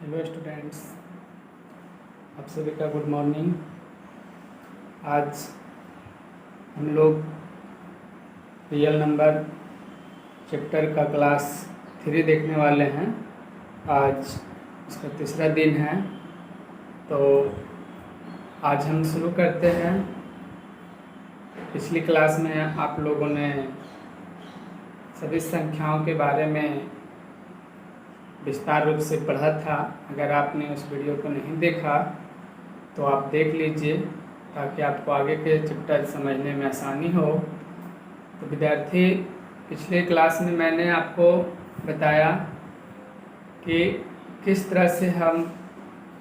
Hello students, आप सभी का गुड मॉर्निंग। आज हम लोग रियल नंबर चैप्टर का क्लास 3 देखने वाले हैं। आज इसका तीसरा दिन है, तो आज हम शुरू करते हैं। पिछली क्लास में आप लोगों ने सभी संख्याओं के बारे में विस्तार रूप से पढ़ा था। अगर आपने उस वीडियो को नहीं देखा तो आप देख लीजिए, ताकि आपको आगे के चैप्टर समझने में आसानी हो। तो विद्यार्थी, पिछले क्लास में मैंने आपको बताया कि किस तरह से हम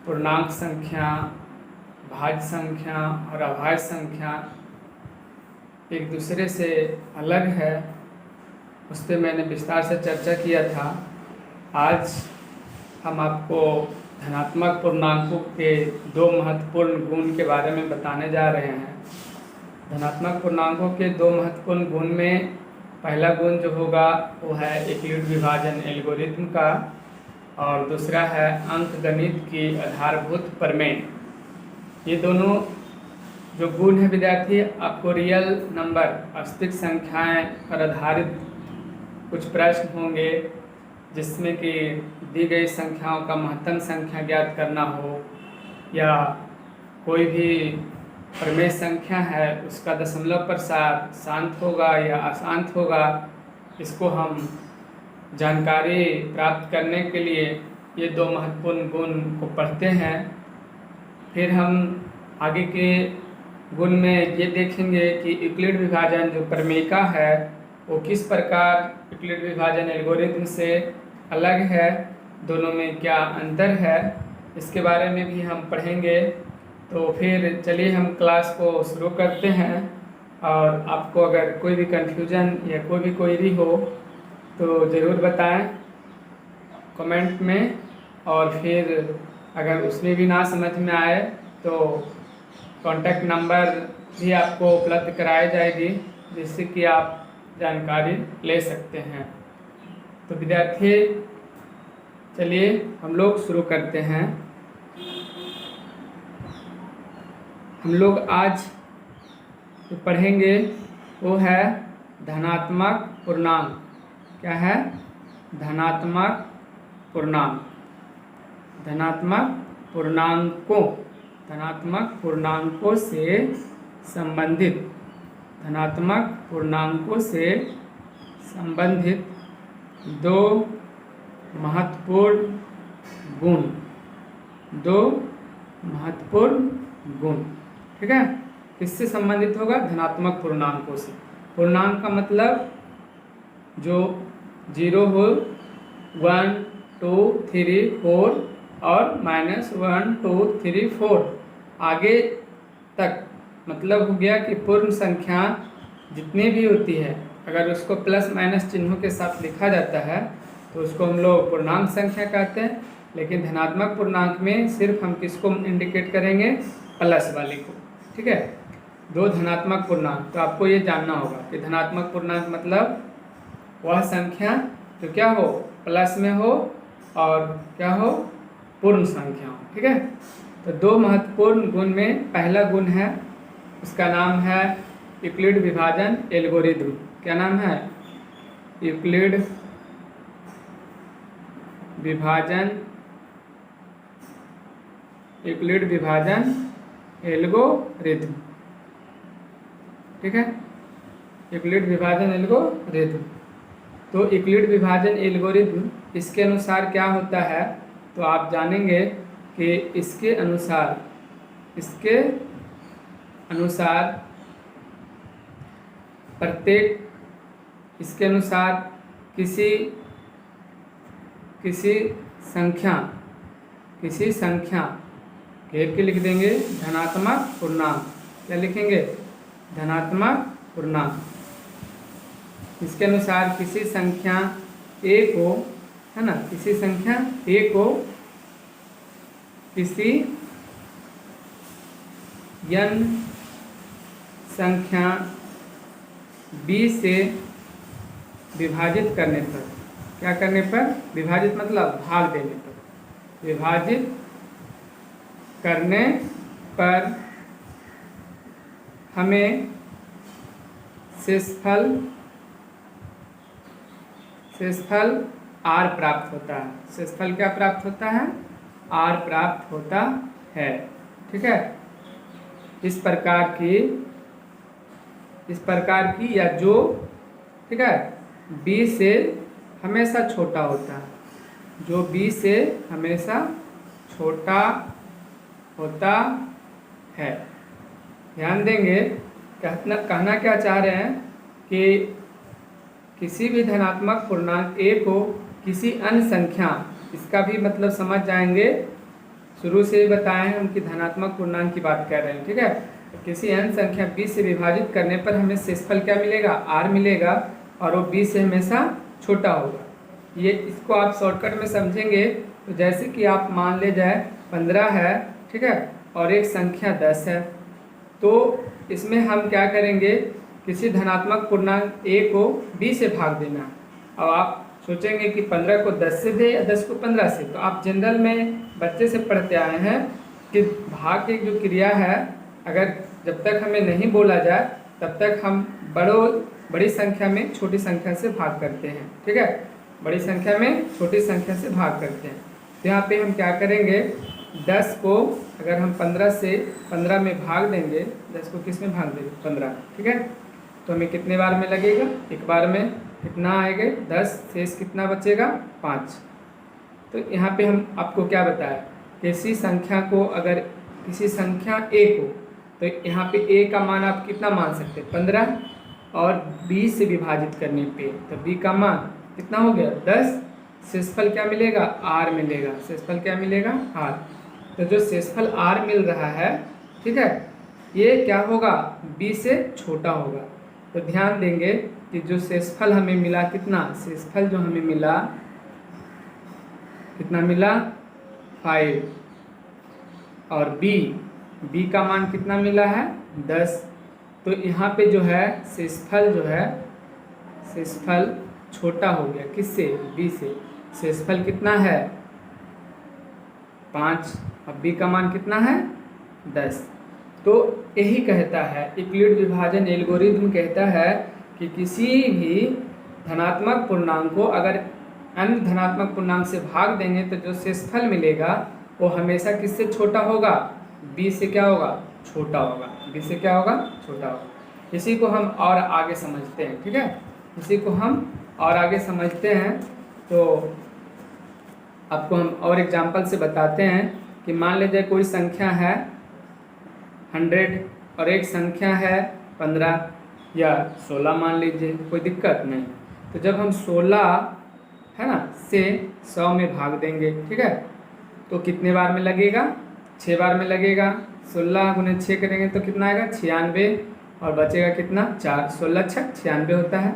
पूर्णांक संख्या, भाज्य संख्या और अभाज्य संख्या एक दूसरे से अलग है, उस पर मैंने विस्तार से चर्चा किया था। आज हम आपको धनात्मक पूर्णांकों के दो महत्वपूर्ण गुण के बारे में बताने जा रहे हैं। धनात्मक पूर्णांकों के दो महत्वपूर्ण गुण में पहला गुण जो होगा वो है यूक्लिड विभाजन एल्गोरिथम का, और दूसरा है अंकगणित की आधारभूत प्रमेय। ये दोनों जो गुण है विद्यार्थी, आपको रियल नंबर वास्तविक संख्याएं पर आधारित कुछ प्रश्न होंगे, जिसमें कि दी गई संख्याओं का महत्तम संख्या ज्ञात करना हो, या कोई भी प्रमेय संख्या है उसका दशमलव प्रसार शांत होगा या अशांत होगा, इसको हम जानकारी प्राप्त करने के लिए ये दो महत्वपूर्ण गुण को पढ़ते हैं। फिर हम आगे के गुण में ये देखेंगे कि यूक्लिड विभाजन जो प्रमेयिका है वो किस प्रकार यूक्लिड विभाजन एल्गोरिथम से अलग है, दोनों में क्या अंतर है, इसके बारे में भी हम पढ़ेंगे। तो फिर चलिए हम क्लास को शुरू करते हैं। और आपको अगर कोई भी कन्फ्यूजन या कोई भी क्वेरी हो तो ज़रूर बताएं कमेंट में, और फिर अगर उसमें भी ना समझ में आए तो कॉन्टैक्ट नंबर भी आपको उपलब्ध कराई जाएगी, जिससे कि आप जानकारी ले सकते हैं। तो विद्यार्थी, चलिए हम लोग शुरू करते हैं। हम लोग आज जो पढ़ेंगे वो है धनात्मक पूर्णांक। क्या है? धनात्मक पूर्णांक। धनात्मक पूर्णांकों, धनात्मक पूर्णांकों से संबंधित, धनात्मक पूर्णांकों से संबंधित दो महत्वपूर्ण गुण, दो महत्वपूर्ण गुण। ठीक है, किससे संबंधित होगा? धनात्मक पूर्णांकों से। पूर्णांक का मतलब जो 0 हो, 1 2 3 4 और -1 2 3 4 आगे तक, मतलब हो गया कि पूर्ण संख्या जितनी भी होती है, अगर उसको प्लस माइनस चिन्हों के साथ लिखा जाता है तो उसको हम लोग पूर्णांक संख्या कहते हैं। लेकिन धनात्मक पूर्णांक में सिर्फ हम किसको इंडिकेट करेंगे? प्लस वाले को। ठीक है, दो धनात्मक पूर्णांक। तो आपको ये जानना होगा कि धनात्मक पूर्णांक मतलब वह संख्या जो क्या हो? प्लस में हो, और क्या हो? पूर्ण संख्या हो। ठीक है, तो दो महत्वपूर्ण गुण में पहला गुण है, उसका नाम है यूक्लिड विभाजन एल्गोरिथम। क्या नाम है? यूक्लिड विभाजन, यूक्लिड विभाजन एल्गोरिथम। ठीक है, यूक्लिड विभाजन एल्गोरिथम। तो यूक्लिड विभाजन एल्गोरिथम, इसके अनुसार क्या होता है तो आप जानेंगे कि इसके अनुसार, इसके अनुसार प्रत्येक, इसके अनुसार किसी संख्या, किसी संख्या घेर के लिख देंगे धनात्मक पूर्णांक। क्या लिखेंगे? धनात्मक पूर्णांक। इसके अनुसार किसी संख्या a को, है ना, किसी संख्या a को किसी n संख्या b से विभाजित करने पर, क्या करने पर? विभाजित मतलब भाग देने पर। विभाजित करने पर हमें शेषफल r प्राप्त होता है। शेषफल क्या प्राप्त होता है? r प्राप्त होता है। ठीक है, इस प्रकार की या जो, ठीक है, b से हमेशा छोटा होता है, जो b से हमेशा छोटा होता है। ध्यान देंगे, कहना क्या चाह रहे हैं कि किसी भी धनात्मक पूर्णांक a को किसी अन्य संख्या, इसका भी मतलब समझ जाएंगे, शुरू से ही बताए हैं उनकी धनात्मक पूर्णांक की बात कर रहे हैं। ठीक है, किसी अन्य संख्या b से विभाजित करने पर हमें शेषफल क्या मिलेगा? r मिलेगा, और वो b से हमेशा छोटा होगा। ये इसको आप शॉर्टकट में समझेंगे तो जैसे कि आप मान ले जाए 15 है, ठीक है, और एक संख्या 10 है, तो इसमें हम क्या करेंगे? किसी धनात्मक पूर्णांक a को b से भाग देना। अब आप सोचेंगे कि 15 को 10 से दे या 10 को 15 से, तो आप जनरल में बच्चे से पढ़ते आए हैं कि भाग की जो क्रिया है, अगर जब तक हमें नहीं बोला जाए तब तक हम बड़ी संख्या में छोटी संख्या से भाग करते हैं। ठीक है, बड़ी संख्या में छोटी संख्या से भाग करते हैं। तो यहाँ पे हम क्या करेंगे? 10 को अगर हम 15 से 15 में भाग देंगे, 10 को किस में भाग देंगे? 15। ठीक है, तो हमें कितने बार में लगेगा? एक बार में। कितना आएगा? 10, शेष कितना बचेगा? 5। तो यहाँ पे हम आपको क्या बताया, किसी संख्या को, अगर किसी संख्या a को, तो यहाँ पे a का मान आप कितना मान सकते हैं? 15, और b से विभाजित करने पे तो b का मान कितना हो गया? 10। शेषफल क्या मिलेगा? r मिलेगा। शेषफल क्या मिलेगा? r। तो जो शेषफल r मिल रहा है, ठीक है, ये क्या होगा? b से छोटा होगा। तो ध्यान देंगे कि जो शेषफल हमें मिला, कितना शेषफल जो हमें मिला, कितना मिला? 5, और b का मान कितना मिला है? 10। तो यहाँ पे जो है शेषफल छोटा हो गया, किससे? b से। शेषफल कितना है? 5, अब b का मान कितना है? 10। तो यही कहता है, यूक्लिड विभाजन एल्गोरिथम कहता है कि किसी भी धनात्मक पूर्णांक को अगर अन्य धनात्मक पूर्णांक से भाग देंगे तो जो शेषफल मिलेगा वो हमेशा किससे छोटा होगा? b से क्या होगा? छोटा होगा। b से क्या होगा? छोटा होगा। इसी को हम और आगे समझते हैं। ठीक है, इसी को हम और आगे समझते हैं। तो आपको हम और एग्जाम्पल से बताते हैं कि मान लीजिए कोई संख्या है 100 और एक संख्या है 15 या 16 मान लीजिए, कोई दिक्कत नहीं। तो जब हम 16 है ना से 100 में भाग देंगे, ठीक है, तो कितने बार में लगेगा? 6 बार में लगेगा। 16 गुने 6 करेंगे तो कितना आएगा? 96, और बचेगा कितना? 4। 16 छक 96 होता है,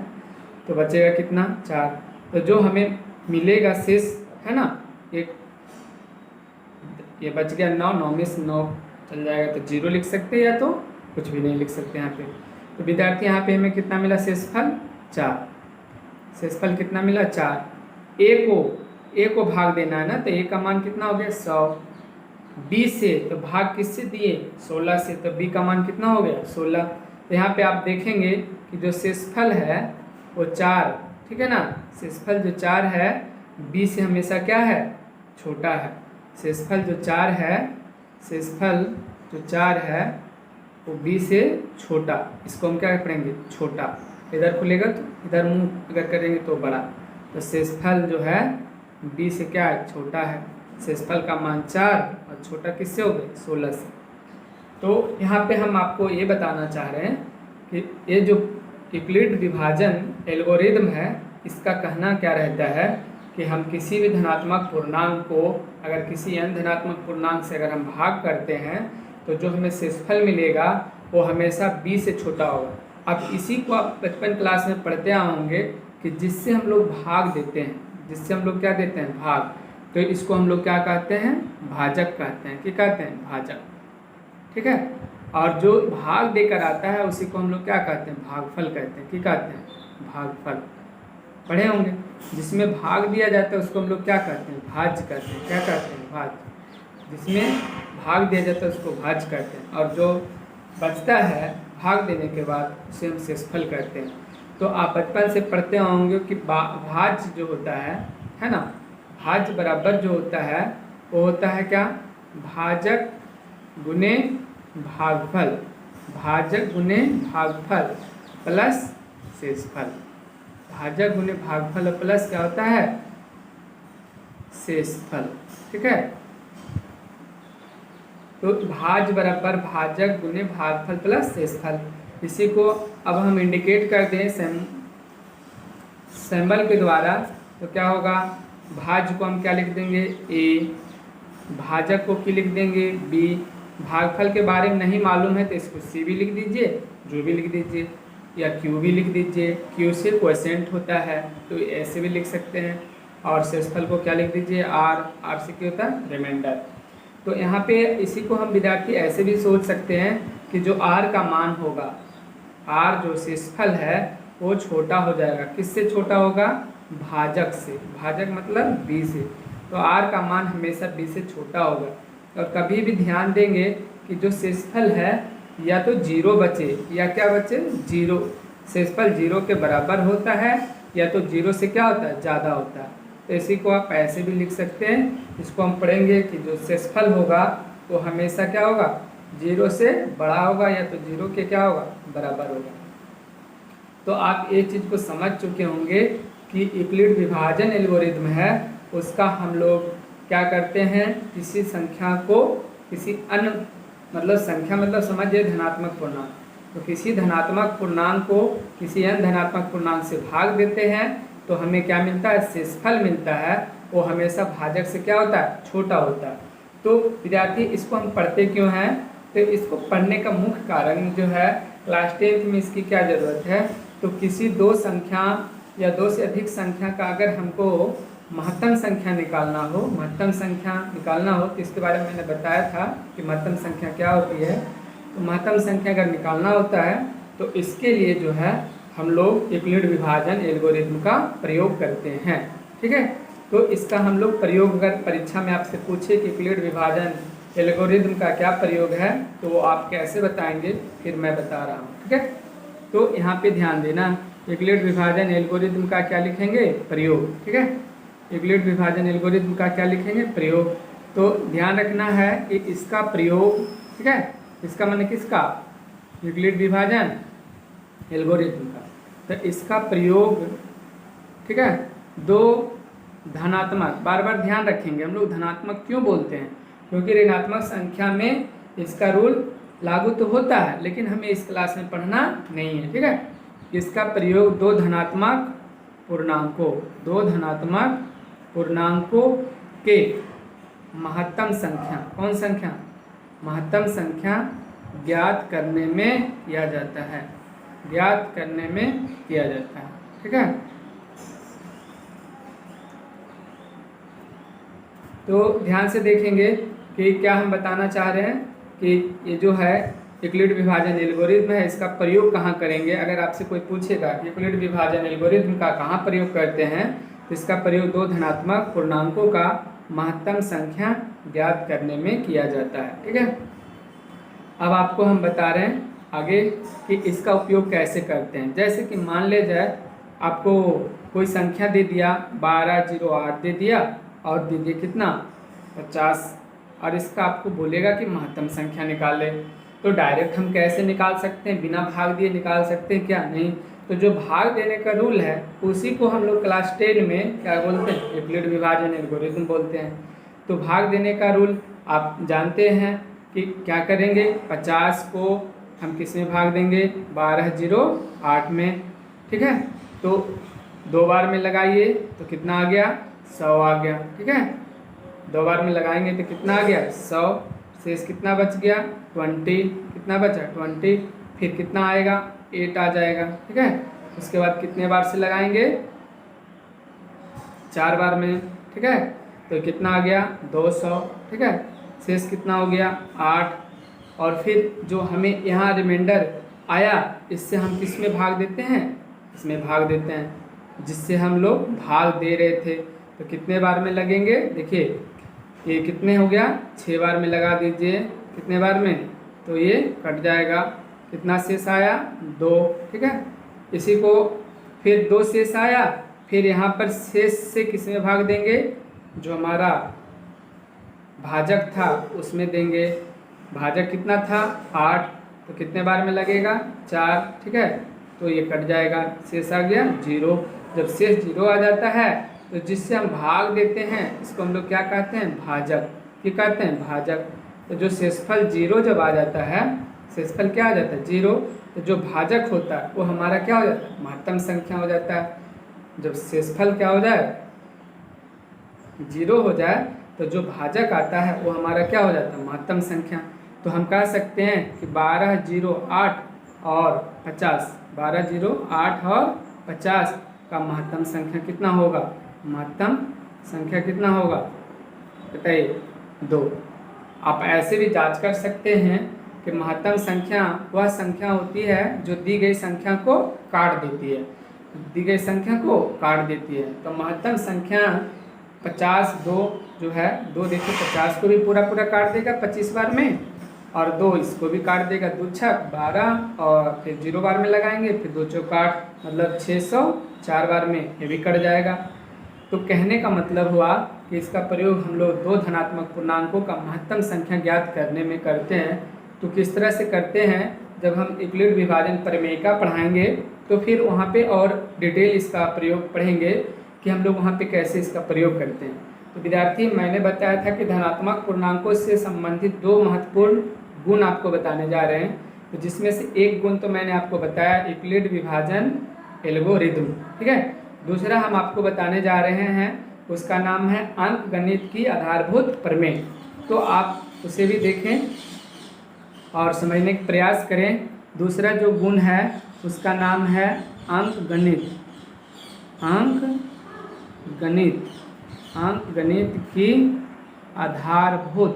तो बचेगा कितना? 4। तो जो हमें मिलेगा शेष, है ना, एक ये बच गया 9, 9 में से 9 चल जाएगा तो 0 लिख सकते हैं, या तो कुछ भी नहीं लिख सकते यहाँ पे। तो विद्यार्थी यहाँ पे हमें कितना मिला? शेषफल 4। शेषफल कितना मिला? 4। a को भाग देना है ना, तो a का मान कितना हो गया? 100। b से तो भाग किससे दिए? 16 से, तो b का मान कितना हो गया? 16। तो यहाँ पे आप देखेंगे कि जो शेषफल है वो 4, ठीक है ना, शेषफल जो 4 है b से हमेशा क्या है? छोटा है। शेषफल जो 4 है वो b से छोटा, इसको हम क्या पढ़ेंगे? छोटा। इधर खुलेगा तो इधर मुंह अगर करेंगे तो बड़ा। तो शेषफल जो है b से क्या है? छोटा है। शेषफल का मान 4 और छोटा किससे हो गया? 16 से। तो यहाँ पे हम आपको ये बताना चाह रहे हैं कि ये जो यूक्लिड विभाजन एल्गोरिथम है, इसका कहना क्या रहता है कि हम किसी भी धनात्मक पूर्णांक को अगर किसी अन्य धनात्मक पूर्णांक से अगर हम भाग करते हैं तो जो हमें शेषफल मिलेगा वो हमेशा b से छोटा होगा। अब इसी को आप बचपन क्लास में पढ़ते आए होंगे कि जिससे हम लोग भाग देते हैं, जिससे हम लोग क्या देते हैं? भाग। तो इसको हम लोग क्या कहते हैं? भाजक कहते हैं। क्या कहते हैं? भाजक। ठीक है, और जो भाग देकर आता है उसी को हम लोग क्या कहते हैं? भागफल कहते हैं। क्या कहते हैं? भागफल। पढ़े होंगे। जिसमें भाग दिया जाता है उसको हम लोग क्या कहते हैं, भाज्य कहते हैं। क्या कहते हैं, भाज्य। जिसमें भाग दिया जाता है उसको भाज्य कहते हैं, और जो बचता है भाग देने के बाद उसे हम शेषफल कहते हैं। तो आप बचपन से पढ़ते होंगे कि भाज्य जो होता है ना, भाज्य बराबर जो होता है वो होता है क्या, भाजक गुने भागफल। भाजक गुने भागफल प्लस शेषफल। भाजक गुने भागफल प्लस क्या होता है, शेषफल। ठीक है, तो भाज्य बराबर भाजक गुने भागफल प्लस शेषफल। इसी को अब हम इंडिकेट कर दें सिंबल के द्वारा, तो क्या होगा, भाज्य को हम क्या लिख देंगे, ए, भाजक को क्या लिख देंगे, बी। भागफल के बारे में नहीं मालूम है तो इसको सी भी लिख दीजिए, जो भी लिख दीजिए, या क्यू भी लिख दीजिए। क्यू से क्वोशिएंट होता है तो ऐसे भी लिख सकते हैं। और शेषफल को क्या लिख दीजिए, आर। आर से क्या होता है, रिमाइंडर। तो यहाँ पे इसी को हम विद्यार्थी ऐसे भी सोच सकते हैं कि जो आर का मान होगा, आर जो शेषफल है वो छोटा हो जाएगा। किससे छोटा होगा, भाजक से। भाजक मतलब बी से। तो आर का मान हमेशा बी से छोटा होगा। और कभी भी ध्यान देंगे कि जो शेषफल है या तो जीरो बचे या क्या बचे, जीरो। शेषफल जीरो के बराबर होता है या तो जीरो से क्या होता है, ज़्यादा होता है। तो इसी को आप ऐसे भी लिख सकते हैं। इसको हम पढ़ेंगे कि जो शेषफल होगा वो हमेशा क्या होगा, जीरो से बड़ा होगा या तो जीरो के क्या होगा, बराबर होगा। तो आप ये चीज़ को समझ चुके होंगे कि यूक्लिड विभाजन एल्गोरिथम है, उसका हम लोग क्या करते हैं, किसी संख्या को किसी अन्य मतलब संख्या मतलब समझिए धनात्मक पूर्णांक, तो किसी धनात्मक पूर्णांक को किसी अन्य धनात्मक पूर्णांक से भाग देते हैं तो हमें क्या मिलता है, शेषफल मिलता है। वो हमेशा भाजक से क्या होता है, छोटा होता है। तो विद्यार्थी इसको हम पढ़ते क्यों हैं, तो इसको पढ़ने का मुख्य कारण जो है क्लास 10 में इसकी क्या ज़रूरत है, तो किसी दो संख्या या दो से अधिक संख्या का अगर हमको महत्तम संख्या निकालना हो, महत्तम संख्या निकालना हो तो इसके बारे में मैंने बताया था कि महत्तम संख्या क्या होती है। तो महत्तम संख्या अगर निकालना होता है तो इसके लिए जो है हम लोग यूक्लिड विभाजन एल्गोरिथम का प्रयोग करते हैं। ठीक है, तो इसका हम लोग प्रयोग अगर परीक्षा में आपसे पूछे कि यूक्लिड विभाजन एल्गोरिथम का क्या प्रयोग है तो वो आप कैसे बताएंगे, फिर मैं बता रहा हूँ। ठीक है, तो यहाँ पे ध्यान देना, यूक्लिड विभाजन एल्गोरिथम का क्या लिखेंगे, प्रयोग। ठीक है, यूक्लिड विभाजन एल्गोरिथम का क्या लिखेंगे, प्रयोग। तो ध्यान रखना है कि इसका प्रयोग, ठीक है, इसका माने किसका, यूक्लिड विभाजन एल्गोरिथम का। तो इसका प्रयोग, ठीक है, दो धनात्मक, बार बार ध्यान रखेंगे हम लोग धनात्मक क्यों बोलते हैं, क्योंकि ऋणात्मक संख्या में इसका रूल लागू तो होता है लेकिन हमें इस क्लास में पढ़ना नहीं है। ठीक है, इसका प्रयोग दो धनात्मक पूर्णांकों के महत्तम संख्या, कौन संख्या, महत्तम संख्या ज्ञात करने में किया जाता है, ज्ञात करने में किया जाता है। ठीक है, तो ध्यान से देखेंगे कि क्या हम बताना चाह रहे हैं कि ये जो है यूक्लिड विभाजन एल्गोरिथम है, इसका प्रयोग कहाँ करेंगे। अगर आपसे कोई पूछेगा कि यूक्लिड विभाजन एल्गोरिथम का कहाँ प्रयोग करते हैं, तो इसका प्रयोग दो धनात्मक पूर्णांकों का महत्तम संख्या ज्ञात करने में किया जाता है। ठीक है, अब आपको हम बता रहे हैं आगे कि इसका उपयोग कैसे करते हैं। जैसे कि मान ले जाए आपको कोई संख्या दे दिया 1208 दे दिया और दे दिए कितना 50, और इसका आपको बोलेगा कि महत्तम संख्या निकाले। तो डायरेक्ट हम कैसे निकाल सकते हैं, बिना भाग दिए निकाल सकते हैं क्या, नहीं। तो जो भाग देने का रूल है उसी को हम लोग क्लास 10 में क्या बोलते हैं, यूक्लिड विभाजन एल्गोरिथम बोलते हैं। तो भाग देने का रूल आप जानते हैं कि क्या करेंगे, 50 को हम किस में भाग देंगे, 1208 में। ठीक है, तो दो बार में लगाइए तो कितना आ गया, 100 आ गया। ठीक है, दो बार में लगाएंगे तो कितना आ गया, 100, शेष कितना बच गया, 20, कितना बचा 20, फिर कितना आएगा 8 आ जाएगा। ठीक है, उसके बाद कितने बार से लगाएंगे, 4 बार में। ठीक है, तो कितना आ गया 200। ठीक है, शेष कितना हो गया 8, और फिर जो हमें यहाँ रिमाइंडर आया इससे हम किस में भाग देते हैं, इसमें भाग देते हैं। जिससे हम लोग भाग दे रहे थे। तो कितने बार में लगेंगे, देखिए ये कितने हो गया, 6 बार में लगा दीजिए। कितने बार में, तो ये कट जाएगा। कितना शेष आया, 2। ठीक है, इसी को फिर 2 शेष आया, फिर यहाँ पर शेष से किस में भाग देंगे, जो हमारा भाजक था उसमें देंगे। भाजक कितना था, 8, तो कितने बार में लगेगा, 4। ठीक है, तो ये कट जाएगा, शेष आ गया 0। जब शेष 0 आ जाता है तो जिससे हम भाग देते हैं इसको हम लोग क्या कहते हैं, भाजक। क्या कहते हैं, भाजक। तो जो शेषफल 0 जब आ जाता है, शेषफल क्या आ जाता है, 0, तो जो भाजक होता है वो हमारा क्या हो जाता है, महत्तम संख्या हो जाता है। जब शेषफल क्या हो जाए, 0 हो जाए, तो जो भाजक आता है वो हमारा क्या हो जाता है, महत्तम संख्या। तो हम कह सकते हैं कि 12, 0, 8 और 50, 12, 0, 8 और 50 का महत्तम संख्या कितना होगा, महत्तम संख्या कितना होगा, बताइए, 2। आप ऐसे भी जांच कर सकते हैं कि महत्तम संख्या वह संख्या होती है जो दी गई संख्या को काट देती है, दी गई संख्या को काट देती है। तो महत्तम संख्या 50, 2 जो है, 2 देखिए 50 को भी पूरा पूरा काट देगा 25 बार में, और 2 इसको भी काट देगा, 2 छक 12, और फिर 0 बार में लगाएंगे, फिर 2 चौक 8, मतलब 604 बार में ये भी कट जाएगा। तो कहने का मतलब हुआ कि इसका प्रयोग हम लोग 2 धनात्मक पूर्णांकों का महत्तम संख्या ज्ञात करने में करते हैं। तो किस तरह से करते हैं, जब हम यूक्लिड विभाजन प्रमेय का पढ़ाएंगे तो फिर वहाँ पे और डिटेल इसका प्रयोग पढ़ेंगे कि हम लोग वहाँ पे कैसे इसका प्रयोग करते हैं। तो विद्यार्थी, मैंने बताया था कि धनात्मक पूर्णांकों से संबंधित 2 महत्वपूर्ण गुण आपको बताने जा रहे हैं। तो जिसमें से एक गुण तो मैंने आपको बताया, यूक्लिड विभाजन एल्गोरिथम। ठीक है, दूसरा हम आपको बताने जा रहे हैं, उसका नाम है अंकगणित की आधारभूत प्रमेय। तो आप उसे भी देखें और समझने का प्रयास करें। दूसरा जो गुण है उसका नाम है अंकगणित। अंकगणित, अंकगणित की आधारभूत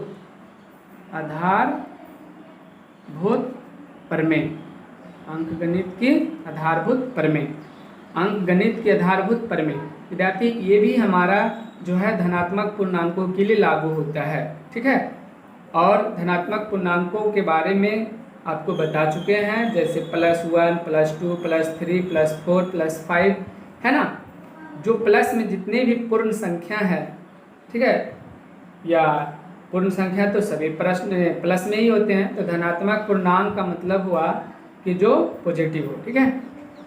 प्रमेय। अंकगणित की आधारभूत प्रमेय, अंकगणित की आधारभूत प्रमेय। विद्यार्थी, ये भी हमारा जो है धनात्मक पूर्णांकों के लिए लागू होता है। ठीक है, और धनात्मक पूर्णांकों के बारे में आपको बता चुके हैं, जैसे +1, +2, +3, +4, +5, है ना। जो प्लस में जितने भी पूर्ण संख्या है, ठीक है, या पूर्ण संख्या तो सभी प्रश्न प्लस में ही होते हैं। तो धनात्मक पूर्णांक का मतलब हुआ कि जो पॉजिटिव हो। ठीक है,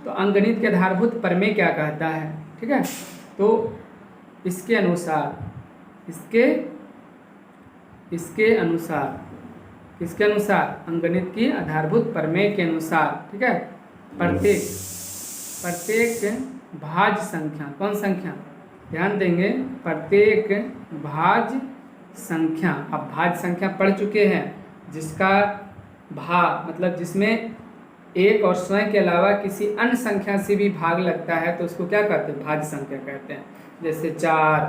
तो अंकगणित के आधारभूत प्रमेय क्या कहता है, ठीक है, तो इसके अनुसार, इसके अनुसार अंकगणित की आधारभूत प्रमेय के अनुसार, ठीक है, प्रत्येक भाज्य संख्या, कौन संख्या, ध्यान देंगे, प्रत्येक भाज्य संख्या। अब भाज्य संख्या पढ़ चुके हैं, जिसका भाग मतलब जिसमें एक और स्वयं के अलावा किसी अन्य संख्या से भी भाग लगता है तो उसको क्या कहते हैं, भाज्य संख्या कहते हैं। जैसे 4,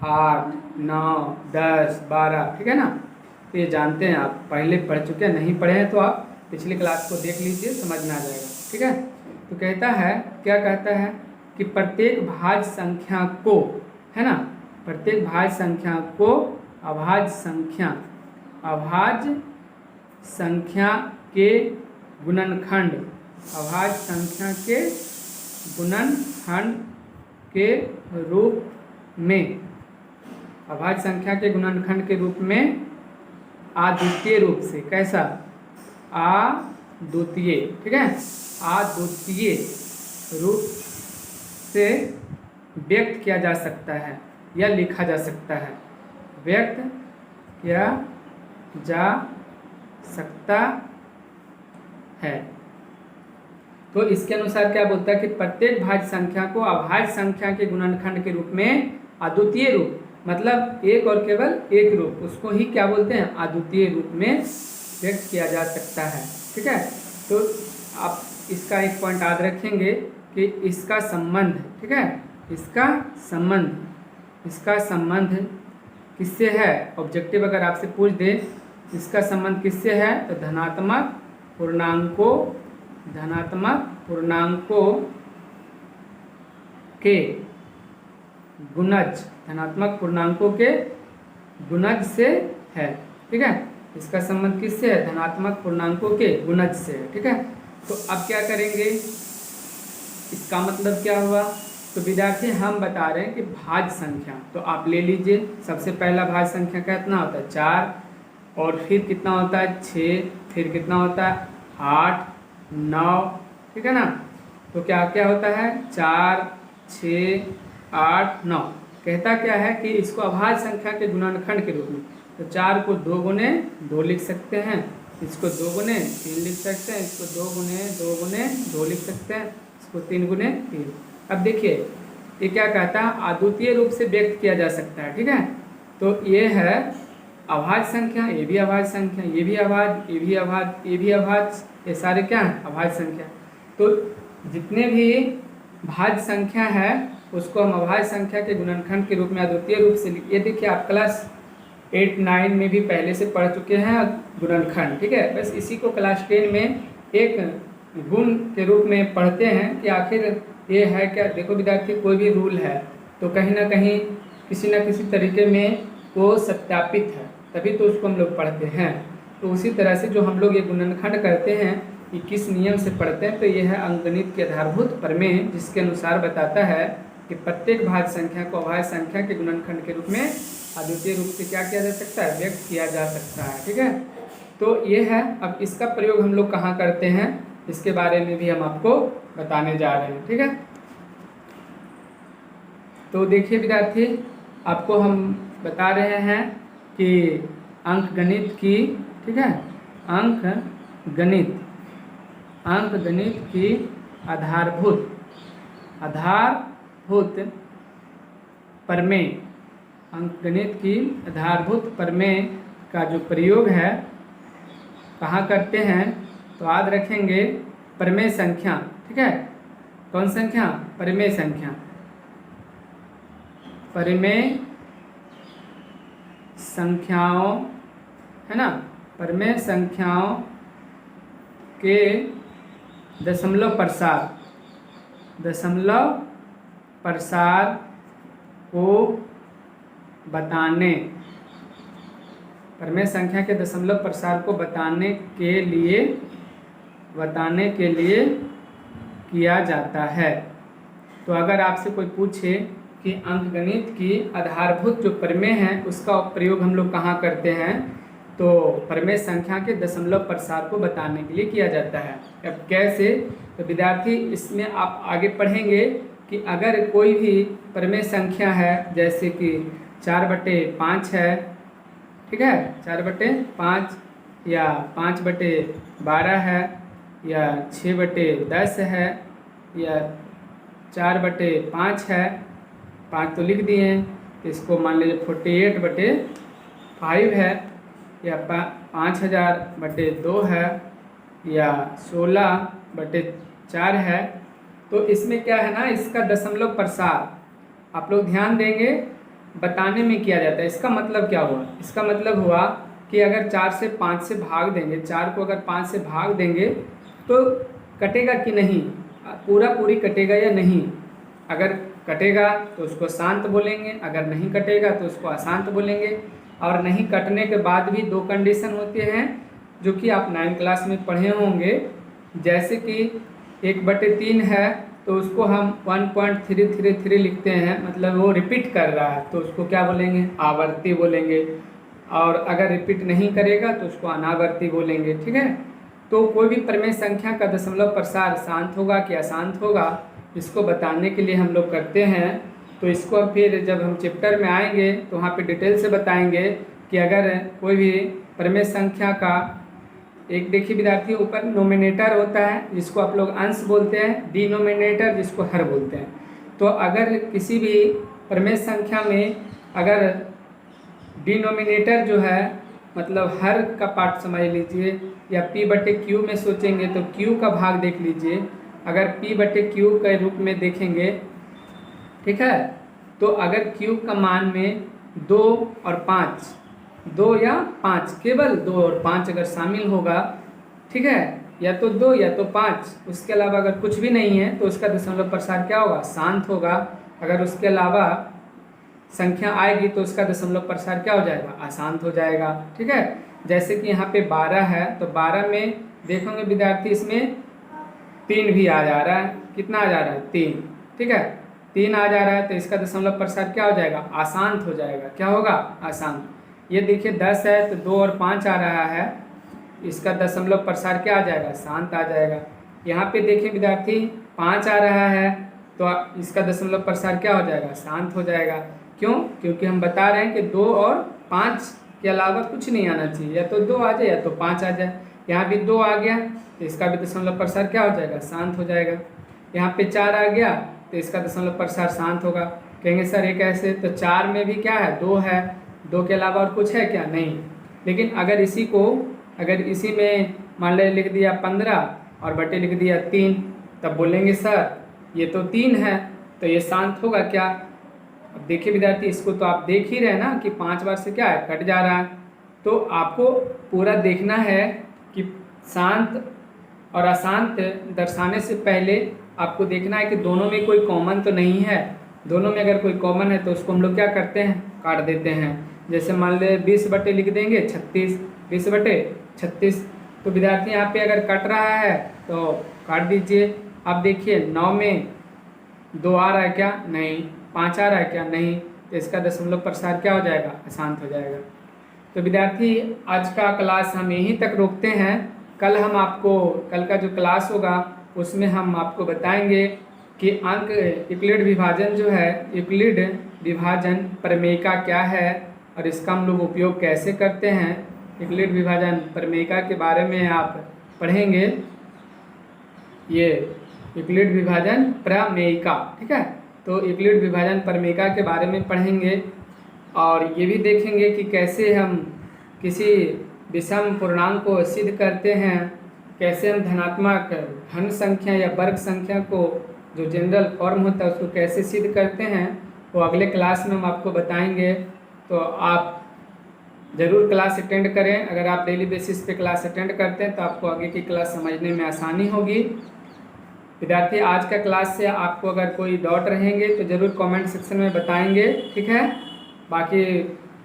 8, 9, 10, 12, ठीक है ना। तो ये जानते हैं, आप पहले पढ़ चुके हैं, नहीं पढ़े हैं तो आप पिछली क्लास को देख लीजिए, समझ में आ जाएगा। ठीक है, तो कहता है, क्या कहता है कि प्रत्येक भाज्य संख्या को, है ना, प्रत्येक भाज्य संख्या को अभाज्य संख्या के गुणनखंड, अभाज्य संख्या के गुणनखंड के रूप में, अभाज्य संख्या के गुणनखंड के रूप में अद्वितीय रूप से, कैसा, अद्वितीय, ठीक है, अद्वितीय रूप से व्यक्त किया जा सकता है या लिखा जा सकता है, व्यक्त किया जा सकता है। तो इसके अनुसार क्या बोलता है कि प्रत्येक भाज्य संख्या को अभाज्य संख्या के गुणनखंड के रूप में अद्वितीय रूप, मतलब एक और केवल एक रूप, उसको ही क्या बोलते हैं, अद्वितीय रूप में व्यक्त किया जा सकता है। ठीक है, तो आप इसका एक पॉइंट याद रखेंगे कि इसका संबंध, ठीक है, इसका संबंध किससे है, ऑब्जेक्टिव अगर आपसे पूछ दे इसका संबंध किससे है, तो धनात्मक पूर्णांकों के गुणज, धनात्मक पूर्णांकों के गुणज से है। ठीक है, इसका संबंध किससे है? धनात्मक पूर्णांकों के गुणज से है। ठीक है, तो अब क्या करेंगे, इसका मतलब क्या हुआ? तो विद्यार्थी हम बता रहे हैं कि भाज्य संख्या, तो आप ले लीजिए। सबसे पहला भाज्य संख्या कितना होता है? 4, और फिर कितना होता है? 6, फिर कितना होता है? 8, 9। ठीक है ना, तो क्या क्या होता है? 4, 6, 8, 9। कहता क्या है कि इसको अभाज्य संख्या के गुणनखंड के रूप में, तो 4 को 2 गुने 2 लिख सकते हैं, इसको 2 गुने 3 लिख सकते हैं, इसको 2 गुने 2 लिख सकते हैं, इसको 3 गुने 3। अब देखिए ये क्या कहता है? अद्वितीय रूप से व्यक्त किया जा सकता है। ठीक है, तो ये है अभाज्य संख्या, ये भी अभाज्य संख्या, ये भी अभाज्य, ये भी अभाज्य, ये भी अभाज्य, ये सारे क्या है? अभाज्य संख्या। तो जितने भी भाज्य संख्या है उसको हम अभाज्य संख्या के गुणनखंड के रूप में अद्वितीय रूप से ये देखिए आप क्लास 8, 9 में भी पहले से पढ़ चुके हैं गुणनखंड। ठीक है, बस इसी को क्लास 10 में एक गुण के रूप में पढ़ते हैं कि आखिर ये है क्या। देखो विद्यार्थी, कोई भी रूल है तो कहीं ना कहीं किसी न किसी तरीके में वो सत्यापित है, तभी तो उसको हम लोग पढ़ते हैं। तो उसी तरह से जो हम लोग ये गुणनखंड करते हैं कि किस नियम से पढ़ते हैं, तो ये है अंकगणित के आधारभूत प्रमेय, जिसके अनुसार बताता है कि प्रत्येक भाज्य संख्या को अभाज्य संख्या के गुणनखंड के रूप में अद्वितीय रूप से क्या किया जा सकता है? व्यक्त किया जा सकता है। ठीक है, तो ये है। अब इसका प्रयोग हम लोग कहाँ करते हैं, इसके बारे में भी हम आपको बताने जा रहे हैं। ठीक है, तो देखिए विद्यार्थी, आपको हम बता रहे हैं कि अंकगणित की, ठीक है, अंकगणित की आधारभूत प्रमेय, अंकगणित की आधारभूत प्रमेय का जो प्रयोग है कहाँ करते हैं? तो याद रखेंगे प्रमेय संख्या। ठीक है, कौन संख्या? प्रमेय संख्या, प्रमेय संख्याओं, है ना, प्रमेय संख्याओं के दशमलव प्रसार को बताने, प्रमेय संख्या के दशमलव प्रसार को बताने के लिए किया जाता है। तो अगर आपसे कोई पूछे कि अंकगणित की आधारभूत जो प्रमेय है उसका प्रयोग हम लोग कहाँ करते हैं, तो प्रमेय संख्या के दशमलव प्रसार को बताने के लिए किया जाता है। अब कैसे? तो विद्यार्थी इसमें आप आगे पढ़ेंगे कि अगर कोई भी प्रमेय संख्या है, जैसे कि 4/5 है, ठीक है, 4/5 या 5/12 है, या 6/10 है, या 4/5 है, 5 तो लिख दिए हैं, इसको मान लीजिए 48/5 है, या 5000/2 है, या 16/4 है। तो इसमें क्या है ना, इसका दशमलव प्रसार आप लोग ध्यान देंगे बताने में किया जाता है। इसका मतलब क्या हुआ? इसका मतलब हुआ कि अगर 4 से 5 से भाग देंगे, 4 को अगर 5 से भाग देंगे तो कटेगा कि नहीं, पूरी कटेगा या नहीं। अगर कटेगा तो उसको शांत बोलेंगे, अगर नहीं कटेगा तो उसको अशांत बोलेंगे। और नहीं कटने के बाद भी 2 कंडीशन होते हैं जो कि आप 9th क्लास में पढ़े होंगे, जैसे कि 1/3 है तो उसको हम 1.333 लिखते हैं, मतलब वो रिपीट कर रहा है तो उसको क्या बोलेंगे? आवर्ती बोलेंगे। और अगर रिपीट नहीं करेगा तो उसको अनावर्ती बोलेंगे। ठीक है, तो कोई भी प्रमेय संख्या का दशमलव प्रसार शांत होगा कि अशांत होगा, इसको बताने के लिए हम लोग करते हैं। तो इसको फिर जब हम चैप्टर में आएंगे तो वहाँ पे डिटेल से बताएंगे कि अगर कोई भी प्रमेय संख्या का एक, देखिए विद्यार्थी, ऊपर नोमिनेटर होता है जिसको आप लोग अंश बोलते हैं, डिनोमिनेटर जिसको हर बोलते हैं। तो अगर किसी भी प्रमेय संख्या में अगर डिनोमिनेटर जो है मतलब हर का पार्ट समझ लीजिए, या P/Q में सोचेंगे तो Q का भाग देख लीजिए। अगर P/Q के रूप में देखेंगे, ठीक है, तो अगर Q का मान में 2 और 5, 2 या 5, केवल 2 और 5 अगर शामिल होगा, ठीक है, या तो 2 या तो 5, उसके अलावा अगर कुछ भी नहीं है तो उसका दशमलव प्रसार क्या होगा, शांत होगा। अगर उसके अलावा संख्या आएगी तो उसका दशमलव प्रसार क्या हो जाएगा, अशांत हो जाएगा। ठीक है, जैसे कि यहाँ पे 12 है तो 12 में देखोगे विद्यार्थी इसमें 3 भी आ जा रहा है। कितना आ जा रहा है, 3। ठीक है, 3 आ जा रहा है तो इसका दशमलव प्रसार क्या हो जाएगा, अशांत हो जाएगा। क्या होगा, अशांत। ये देखिए 10 है तो 2 और 5 आ रहा है, इसका दशमलव प्रसार क्या आ जाएगा, शांत आ जाएगा। यहाँ पे देखिए विद्यार्थी 5 आ रहा है तो इसका दशमलव प्रसार क्या हो जाएगा, शांत हो जाएगा। क्यों, क्योंकि हम बता रहे हैं कि 2 और 5 के अलावा कुछ नहीं आना चाहिए, या तो 2 आ जाए या तो 5 आ जाए। यहाँ भी 2 आ गया तो इसका भी दशमलव प्रसार क्या हो जाएगा, शांत हो जाएगा। यहाँ पे 4 आ गया तो इसका दशमलव प्रसार शांत होगा। कहेंगे सर ये कैसे, तो 4 में भी क्या है, 2 है, 2 के अलावा और कुछ है क्या, नहीं। लेकिन अगर इसी में मान ले लिख दिया 15 और बटे लिख दिया 3, तब बोलेंगे सर ये तो 3 है तो ये शांत होगा क्या। अब देखिए विद्यार्थी, इसको तो आप देख ही रहे ना कि 5 बार से क्या है, कट जा रहा है। तो आपको पूरा देखना है कि शांत और अशांत दर्शाने से पहले आपको देखना है कि दोनों में कोई कॉमन तो नहीं है। दोनों में अगर कोई कॉमन है तो उसको हम लोग क्या करते हैं, काट देते हैं। जैसे मान ले 20 बटे लिख देंगे 36, 20 बटे 36। तो विद्यार्थी यहाँ पे अगर कट रहा है तो काट दीजिए। अब देखिए 9 में 2 आ रहा है क्या, नहीं। 5 आ रहा है क्या, नहीं। तो इसका दशमलव प्रसार क्या हो जाएगा, अशांत हो जाएगा। तो विद्यार्थी आज का क्लास हम यहीं तक रोकते हैं। कल का जो क्लास होगा उसमें हम आपको बताएंगे कि अंक यूक्लिड विभाजन जो है, यूक्लिड विभाजन प्रमेयिका क्या है और इसका हम लोग उपयोग कैसे करते हैं। यूक्लिड विभाजन प्रमेयिका के बारे में आप पढ़ेंगे, ये यूक्लिड विभाजन प्रमेयिका। ठीक है, तो यूक्लिड विभाजन प्रमेयिका के बारे में पढ़ेंगे और ये भी देखेंगे कि कैसे हम किसी विषम पूर्णांक को सिद्ध करते हैं, कैसे हम धनात्मक धन संख्या या वर्ग संख्या को जो जनरल फॉर्म होता है उसको कैसे सिद्ध करते हैं, वो अगले क्लास में हम आपको बताएंगे। तो आप ज़रूर क्लास अटेंड करें। अगर आप डेली बेसिस पे क्लास अटेंड करते हैं तो आपको आगे की क्लास समझने में आसानी होगी। विद्यार्थी आज का क्लास से आपको अगर कोई डाउट रहेंगे तो ज़रूर कमेंट सेक्शन में बताएंगे। ठीक है, बाकी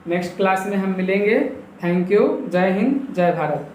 नेक्स्ट क्लास में हम मिलेंगे। थैंक यू, जय हिंद, जय भारत।